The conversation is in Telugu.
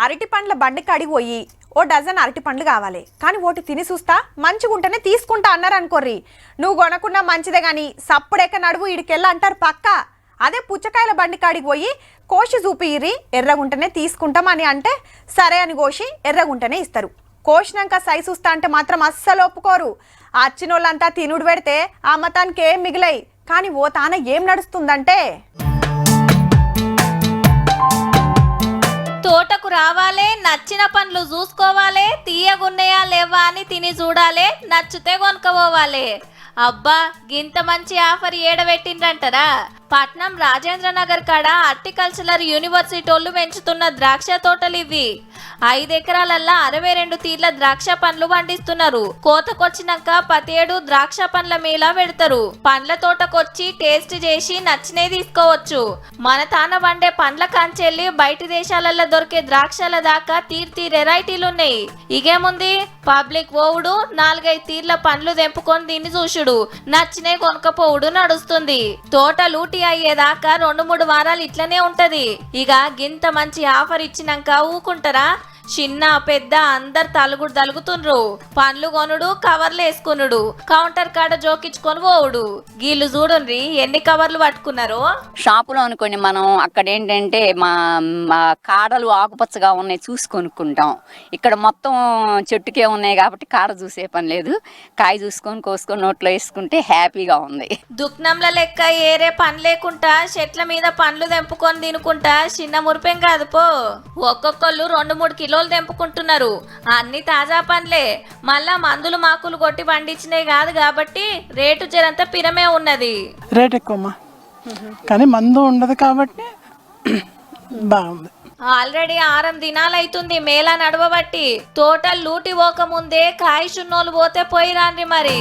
అరటి పండ్ల బండి కాడికి పోయి ఓ డజన్ అరటి పండ్లు కావాలి, కానీ ఓటి తిని చూస్తా మంచిగుంటేనే తీసుకుంటా అన్నారు అనుకోర్రి. నువ్వు కొనకున్నా మంచిదే గాని సప్పుడెక్క నడువు ఈడికెళ్ళ అంటారు పక్క. అదే పుచ్చకాయల బండి కాడికి పోయి కోసి చూపియ్యి, ఎర్రగుంటేనే తీసుకుంటామని అంటే సరే అని కోసి ఎర్రగుంటేనే ఇస్తారు. కోసినాక సై చూస్తా అంటే మాత్రం అస్సలు ఒప్పుకోరు. అచ్చినోళ్ళంతా తినుడు పెడితే ఆ మతానికి ఏం మిగిలాయి. కానీ ఓ తాన ఏం నడుస్తుందంటే తోటకు రావాలే, నచ్చిన పండ్లు చూసుకోవాలే, తీయగున్నాయా లేవా అని తిని చూడాలే, నచ్చితే కొనుక్కోవాలి. అబ్బా గింత మంచి ఆఫర్ ఏడబెట్టిండ్రంటారా? పట్నం రాజేంద్ర నగర్ కాడ హార్టికల్చరల్ యూనివర్సిటీ వాళ్ళు పెంచుతున్న ద్రాక్ష తోటలు ఇవి. 5 ఎకరాలల్లా 62 తీర్ల ద్రాక్ష పండ్లు పండిస్తున్నారు. కోతకొచ్చినాక 17 ద్రాక్ష పండ్ల మేళా పెడతారు. పండ్ల తోటకొచ్చి టేస్ట్ చేసి నచ్చినే తీసుకోవచ్చు. మన తాన వండే పండ్ల కాంచెల్లి బయటి దేశాలల్లో దొరికే ద్రాక్షల దాకా తీర్తి వెరైటీలున్నాయి. ఇగేముంది, పబ్లిక్ ఓవుడు 4-5 తీర్ల పండ్లు తెంపుకొని దీన్ని చూసుడు, నచ్చినే కొనుక్కపోవుడు నడుస్తుంది. తోట లూటి అయ్యేదాకా 2-3 వారాలు ఇట్లనే ఉంటది. ఇక గింత మంచి ఆఫర్ ఇచ్చినాక ఊకుంటారా? చిన్న పెద్ద అందరు తలుగుతుండ్రు. పండ్లు కొనుడు, కవర్లు వేసుకునుడు, కౌంటర్ కాడ జోకించుకొని పోవుడు. గీళ్ళు చూడండి ఎన్ని కవర్లు పట్టుకున్నారో. షాపులో అనుకోండి మనం అక్కడ ఏంటంటే మా కాడలు ఆకుపచ్చగా ఉన్నాయి చూసి కొనుక్కుంటాం. ఇక్కడ మొత్తం చెట్టుకే ఉన్నాయి కాబట్టి కాడ చూసే పని లేదు. కాయ చూసుకొని కోసుకొని నోట్లో వేసుకుంటే హ్యాపీగా ఉంది. దుక్నంల లెక్క ఏరే పని లేకుండా చెట్ల మీద పండ్లు తెంపుకొని తినుకుంటా చిన్న మురిపేం కాదు పో. ఒక్కొక్కళ్ళు 2-3 కిలోలు తెంపుకుంటున్నారు. అన్ని తాజా పండ్లే, మళ్ళా మందులు మాకులు కొట్టి పండించినవి కాదు కాబట్టి రేటు జరంత పిరమే ఉన్నది. రేట్ ఎక్కువమ్మా, కానీ మందు ఉండదు కాబట్టి బాగుంది. ఆల్రెడీ 6 దినాలు అవుతుంది మేళా నడవబట్టి. తోటలు లూటి పోక ముందే కాయ సున్నోలు పోతే పోయి రాండి మరి.